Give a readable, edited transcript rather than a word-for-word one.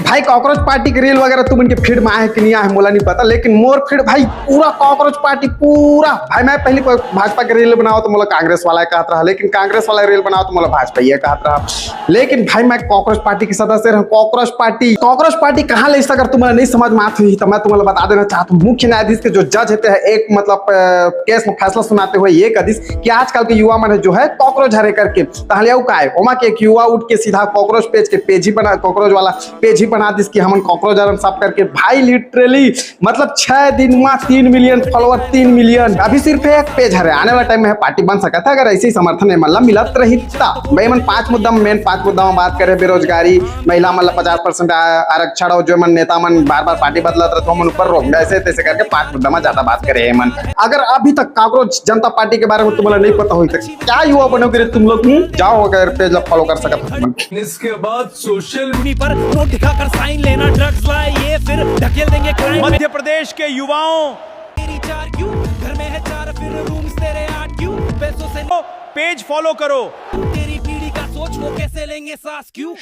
भाई cockroach party के reel वगैरह तुम इनके फीड में आए कि नहीं आए मोला नहीं पता, लेकिन मोर फीड भाई पूरा कॉकरोच पार्टी पूरा। भाई मैं पहले भाजपा के रील बनाओ तो मोला कांग्रेस वाला कहत रहा, लेकिन कांग्रेस वाला रील बनाओ तो मोला भाजपा ये कहत रहा। लेकिन भाई मैं कॉकरोच पार्टी के सदस्य हूँ। कॉकरोच पार्टी कहाँ ले, अगर तुम्हें नहीं समझ में आती हुई तो मैं तुम्हें बता देना चाहता हूँ। मुख्य न्यायाधीश के जो जज होते हैं, एक मतलब केस में फैसला सुनाते हुए ये कदिस कि आजकल के युवा मन जो है कॉकरोच हरे करके तहलिया का है ओमा के एक युवा उठ के सीधा कॉकरोच पेज के पेज ही बना, कॉकरोच वाला पेज ही बना दिस कि हम कॉकरोच आरन सब करके। भाई लिटरली मतलब 6 दिन में 3 मिलियन फॉलोअर, 3 मिलियन। अभी सिर्फ एक पेज है, आने वाला टाइम में पार्टी बन सका था अगर ऐसे ही समर्थन है मतलब मिलत रही। भाई मन 5 मुद्दा में मेन 5 मुद्दा में बात करें, बेरोजगारी, महिला मतलब 50% आरक्षण और जो मन नेता मन बार बार पार्टी बदलत रहे तो मन ऊपर रोक ऐसे तैसे करके 5 मुद्दा में ज्यादा बात करे मन। अगर अभी तक कॉकरोच जनता पार्टी के बारे में तुम्हें नहीं पता हुई तो क्या युवा बनोगे तुम लोग? जाओ अगर पेज फॉलो कर सकते। इसके बाद सोशल पर नोट दिखाकर साइन लेना, ड्रग्स लाए ये फिर ढकेल देंगे क्राइम। मध्य प्रदेश के युवाओं तेरी 4 क्यों घर में है 4 फिर रूम्स तेरे 8 क्यों पैसों से पेज फॉलो करो। तेरी पीढ़ी का सोच वो कैसे लेंगे सांस क्यों।